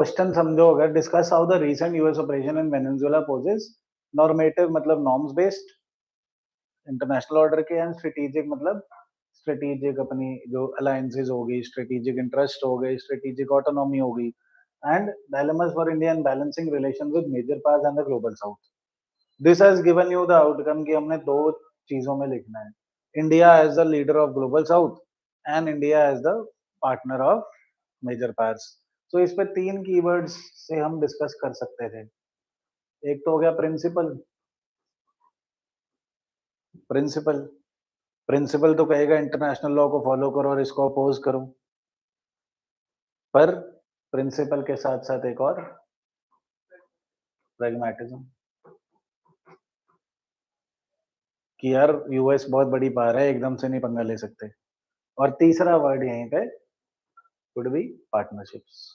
Question समझो अगर, discuss how the recent US operation in Venezuela poses normative मतलब norms based international order के, and strategic मतलब strategic अपनी जो अलायंसेस होगी, स्ट्रेटेजिक इंटरेस्ट हो गए, स्ट्रेटेजिक ऑटोनॉमी होगी, and dilemmas for India in balancing relation with major powers and the global south. This has given you the outcome कि हमने दो चीजों में लिखना है, India as the leader of global south and India as the partner of major powers. तो इस पे तीन कीवर्ड्स से हम डिस्कस कर सकते थे. एक तो हो गया प्रिंसिपल. प्रिंसिपल प्रिंसिपल तो कहेगा इंटरनेशनल लॉ को फॉलो करो और इसको अपोज करो, पर प्रिंसिपल के साथ साथ एक और प्रैग्मेटिज्म कि यार यूएस बहुत बड़ी पावर है, एकदम से नहीं पंगा ले सकते. और तीसरा वर्ड यहीं पे वुड बी पार्टनरशिप्स,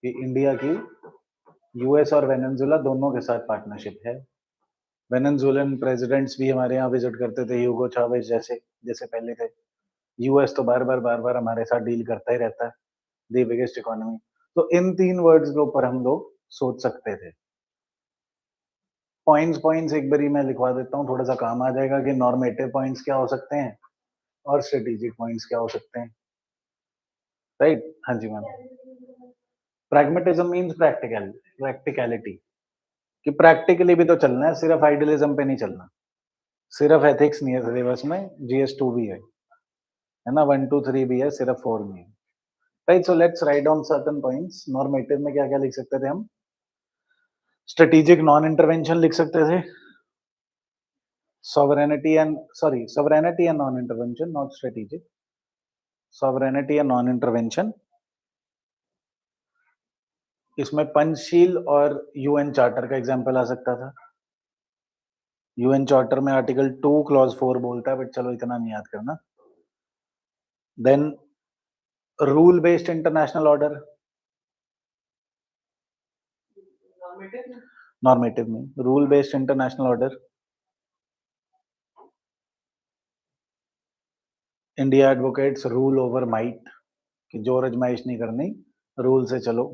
कि इंडिया की यूएस और वेनेजुएला दोनों के साथ पार्टनरशिप है. वेनेजुएलन प्रेसिडेंट्स भी हमारे यहाँ विजिट करते थे, ह्यूगो चावेज जैसे जैसे पहले थे. यूएस तो बार बार हमारे साथ डील करता ही रहता है, द बिगेस्ट इकोनॉमी. तो इन तीन वर्ड्स के ऊपर हम लोग सोच सकते थे. पॉइंट्स एक बारी मैं लिखवा देता हूँ, थोड़ा सा काम आ जाएगा कि नॉर्मेटिव पॉइंट्स क्या हो सकते हैं और स्ट्रेटेजिक पॉइंट्स क्या हो सकते हैं. राइट? हाँ जी मैम. प्रैग्मेटिज्म मीन्स प्रैक्टिकलिटी, कि प्रैक्टिकली भी तो चलना है, सिर्फ आइडियलिज्म पे नहीं चलना. सिर्फ एथिक्स नहीं है सिलेबस में, GS2 भी है ना, 1 2 3 भी है, सिर्फ 4 नहीं है. Right? So let's write down certain points. Normative में क्या क्या लिख सकते थे हम? स्ट्रेटेजिक नॉन इंटरवेंशन लिख सकते थे. sovereignty and non intervention, not strategic. sovereignty and non intervention. इसमें पंचशील और यूएन चार्टर का एग्जांपल आ सकता था. यूएन चार्टर में आर्टिकल 2 क्लॉज 4 बोलता है, बट चलो इतना नहीं याद करना. Then rule based international order, normative में rule based international order. India advocates rule over might, कि जोर अजमाइश नहीं करनी, रूल से चलो.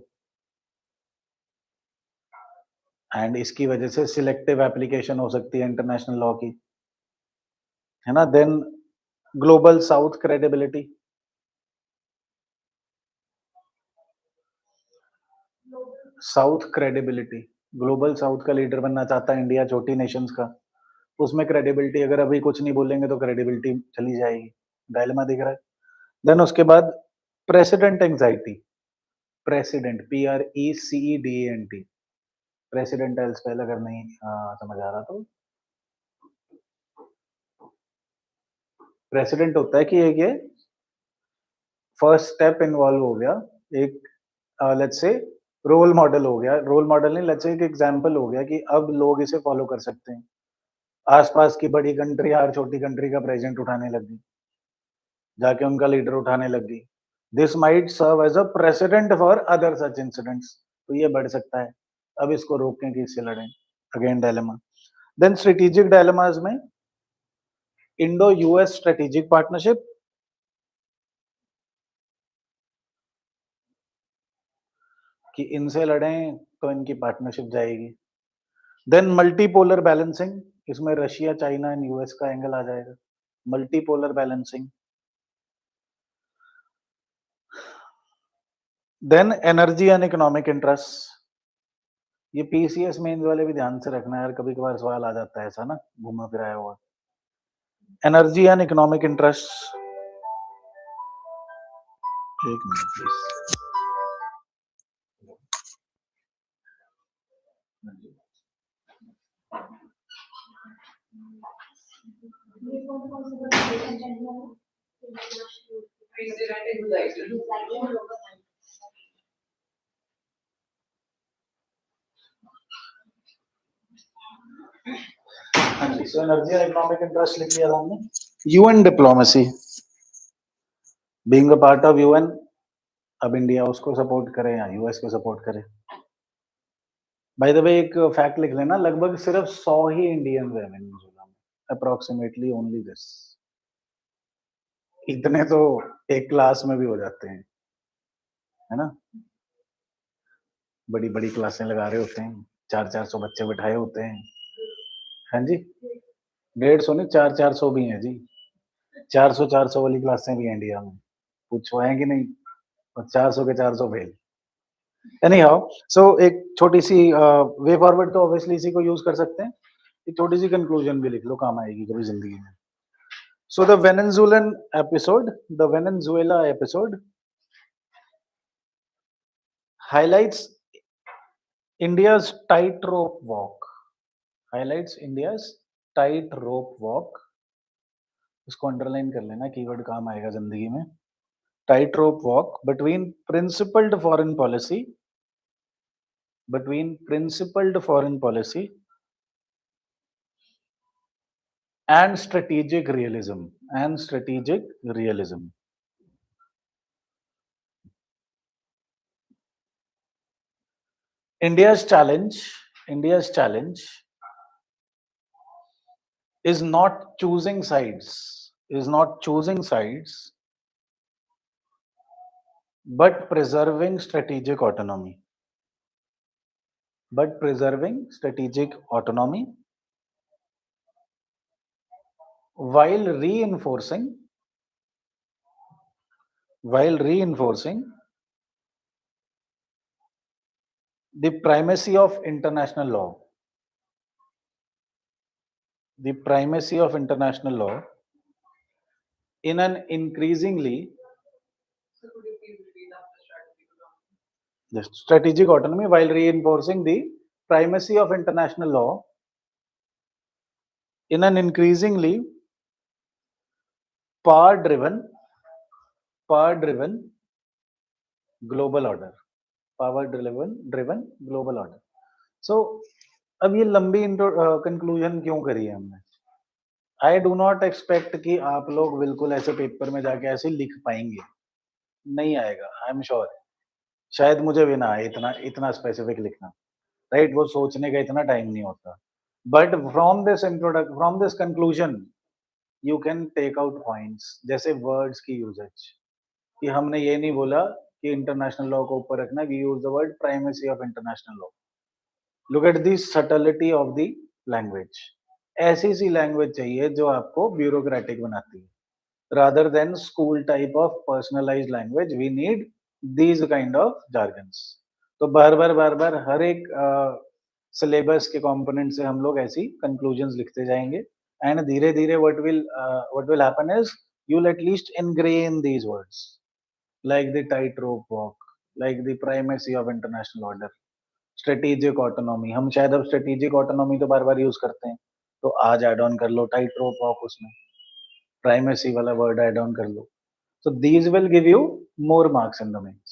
एंड इसकी वजह से सिलेक्टिव एप्लीकेशन हो सकती है इंटरनेशनल लॉ की, है ना. Then global south credibility, south credibility, global south का लीडर बनना चाहता है इंडिया, छोटी नेशंस का, उसमें क्रेडिबिलिटी, अगर अभी कुछ नहीं बोलेंगे तो क्रेडिबिलिटी चली जाएगी. डायलेमा दिख रहा है. देन उसके बाद president anxiety. President PRECEDENT, president else पहले अगर नहीं समझ आ रहा तो प्रेसिडेंट होता है कि एक ये फर्स्ट स्टेप इन्वॉल्व हो गया, एक लेट्स से रोल मॉडल हो गया, रोल मॉडल नहीं, लेट्स से एक एग्जांपल हो गया कि अब लोग इसे फॉलो कर सकते हैं. आसपास की बड़ी कंट्री हर छोटी कंट्री का प्रेसिडेंट उठाने लग गई, जाके उनका लीडर उठाने लग गई. This might serve as a precedent for other such incidents. तो ये बढ़ सकता है. अब इसको रोकें कि इससे लड़ें. Again dilemma. Then strategic dilemmas में इंडो यूएस स्ट्रेटेजिक पार्टनरशिप, कि इनसे लड़ें तो इनकी पार्टनरशिप जाएगी. देन मल्टीपोलर बैलेंसिंग, इसमें रशिया, चाइना एंड यूएस का एंगल आ जाएगा. Multipolar balancing. Then energy and economic interest. ये PCS मेंस वाले भी ध्यान से रखना यार, कभी कभार सवाल आ जाता है ऐसा ना, घुमा फिराया हुआ. Energy and economic interest. एक मिनट प्लीज. हाँ जी. So energy and economic interest लिख लिया हमने. UN diplomacy, being a part of UN, अब इंडिया उसको सपोर्ट करे या यूएस को सपोर्ट करे. बाय द वे एक फैक्ट लिख लेना, लगभग सिर्फ 100 ही इंडियंस हैं वेनेजुएला में, अप्रोक्सीमेटली ओनली दिस. इतने तो एक क्लास में भी हो जाते हैं, है ना? बड़ी-बड़ी क्लासें लगा रहे होते हैं, 4-400 बच्चे बिठाए होते हैं। हाँ जी, 150 नहीं 4-400 भी हैं जी। 400-400 वाली क्लासें भी हैं इंडिया में। पूछो हैं कि नहीं? और 400 के 400 फेल। एनी हाउ सो एक छोटी-सी वे फॉरवर्ड तो ऑब्वियसली इसी को यूज़ कर सकते हैं। एक छोटी-सी कंक्लूजन भी लिख लो, काम आएगी कभी ज़िंदगी में। So the Venezuela episode highlights India's tightrope walk. Highlights India's tightrope walk. इसको अंडरलाइन कर लेना, कीवर्ड काम आएगा जिंदगी में. Tightrope walk between principled foreign policy and strategic realism. India's challenge is not choosing sides, but preserving strategic autonomy. While reinforcing the primacy of international law. In an increasingly the strategic autonomy while reinforcing the primacy of international law in an increasingly power driven global order. So अब ये लंबी conclusion क्यों करी है हमने? I do not expect कि आप लोग बिल्कुल ऐसे पेपर में जाके ऐसे लिख पाएंगे, नहीं आएगा, आई एम श्योर। शायद मुझे भी ना आए इतना इतना स्पेसिफिक लिखना, राइट? वो सोचने का इतना टाइम नहीं होता। But from this conclusion you can take out points, जैसे वर्ड्स की यूजेज, कि हमने ये नहीं बोला कि इंटरनेशनल लॉ को ऊपर रखना, we use the word primacy of international law. Look at the subtlety of the language. ऐसी सी लैंग्वेज चाहिए जो आपको ब्यूरोक्रेटिक बनाती है, rather than school type of personalized language. We need these kind of jargons. तो बार बार हर एक सिलेबस के कंपोनेंट से हम लोग ऐसी कंक्लूजन्स लिखते जाएंगे, एंड धीरे धीरे what will happen is you'll at least ingrain these words like the tightrope walk, like the primacy of international order, strategic autonomy. हम शायद अब strategic autonomy तो बार बार यूज करते हैं, तो आज एड ऑन कर लो tightrope walk, उसमें primacy वाला word add on कर लो. So these will give you more marks in the mains.